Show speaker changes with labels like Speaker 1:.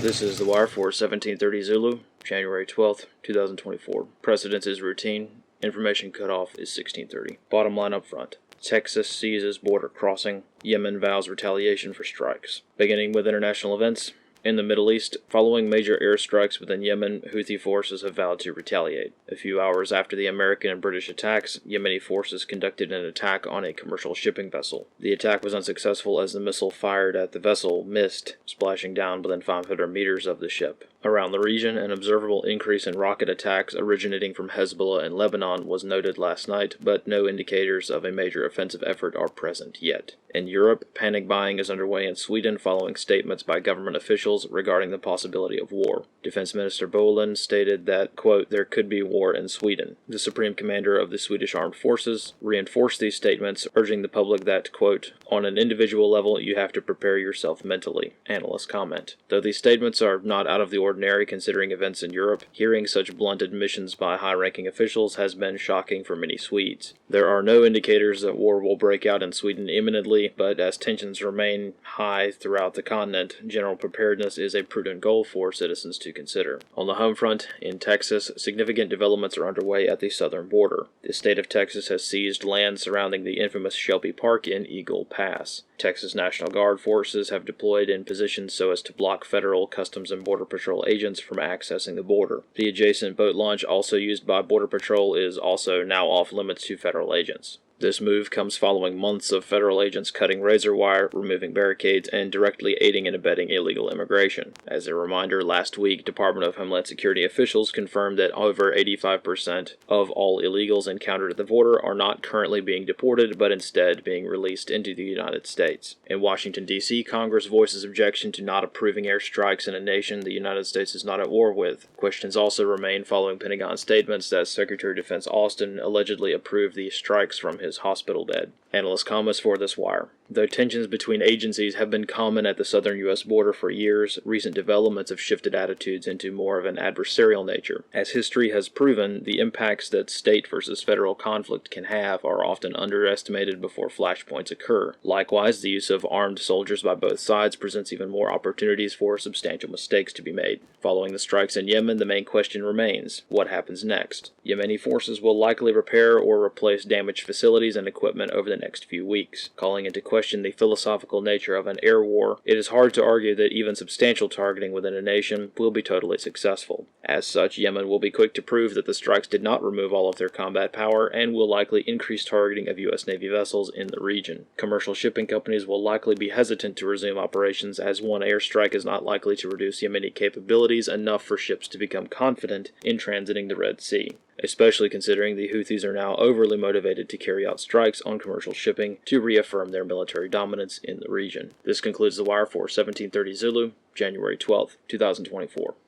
Speaker 1: This is The Wire for 1730 Zulu, January 12th, 2024. Precedence is routine. Information cutoff is 1630. Bottom line up front. Texas seizes border crossing. Yemen vows retaliation for strikes. Beginning with international events. In the Middle East, following major airstrikes within Yemen, Houthi forces have vowed to retaliate. A few hours after the American and British attacks, Yemeni forces conducted an attack on a commercial shipping vessel. The attack was unsuccessful as the missile fired at the vessel missed, splashing down within 500 meters of the ship. Around the region, an observable increase in rocket attacks originating from Hezbollah and Lebanon was noted last night, but no indicators of a major offensive effort are present yet. In Europe, panic buying is underway in Sweden following statements by government officials regarding the possibility of war. Defense Minister Bolin stated that, quote, there could be war in Sweden. The Supreme Commander of the Swedish Armed Forces reinforced these statements, urging the public that, quote, on an individual level you have to prepare yourself mentally, analysts comment. Though these statements are not out of the ordinary considering events in Europe, hearing such blunt admissions by high-ranking officials has been shocking for many Swedes. There are no indicators that war will break out in Sweden imminently, but as tensions remain high throughout the continent, general preparedness is a prudent goal for citizens to consider. On the home front, in Texas, significant developments are underway at the southern border. The state of Texas has seized land surrounding the infamous Shelby Park in Eagle Pass. Texas National Guard forces have deployed in positions so as to block federal Customs and Border Patrol agents from accessing the border. The adjacent boat launch also used by Border Patrol is also now off limits to federal agents. This move comes following months of federal agents cutting razor wire, removing barricades, and directly aiding and abetting illegal immigration. As a reminder, last week, Department of Homeland Security officials confirmed that over 85% of all illegals encountered at the border are not currently being deported, but instead being released into the United States. In Washington, D.C., Congress voices objection to not approving airstrikes in a nation the United States is not at war with. Questions also remain following Pentagon statements that Secretary of Defense Austin allegedly approved the strikes from his hospital bed. Analyst comments for this wire. Though tensions between agencies have been common at the southern U.S. border for years, recent developments have shifted attitudes into more of an adversarial nature. As history has proven, the impacts that state versus federal conflict can have are often underestimated before flashpoints occur. Likewise, the use of armed soldiers by both sides presents even more opportunities for substantial mistakes to be made. Following the strikes in Yemen, the main question remains: what happens next? Yemeni forces will likely repair or replace damaged facilities and equipment over the next few weeks. Calling into question the philosophical nature of an air war, it is hard to argue that even substantial targeting within a nation will be totally successful. As such, Yemen will be quick to prove that the strikes did not remove all of their combat power and will likely increase targeting of U.S. Navy vessels in the region. Commercial shipping companies will likely be hesitant to resume operations as one airstrike is not likely to reduce Yemeni capabilities enough for ships to become confident in transiting the Red Sea, especially considering the Houthis are now overly motivated to carry out strikes on commercial shipping to reaffirm their military dominance in the region. This concludes The Wire for 1730 Zulu, January 12, 2024.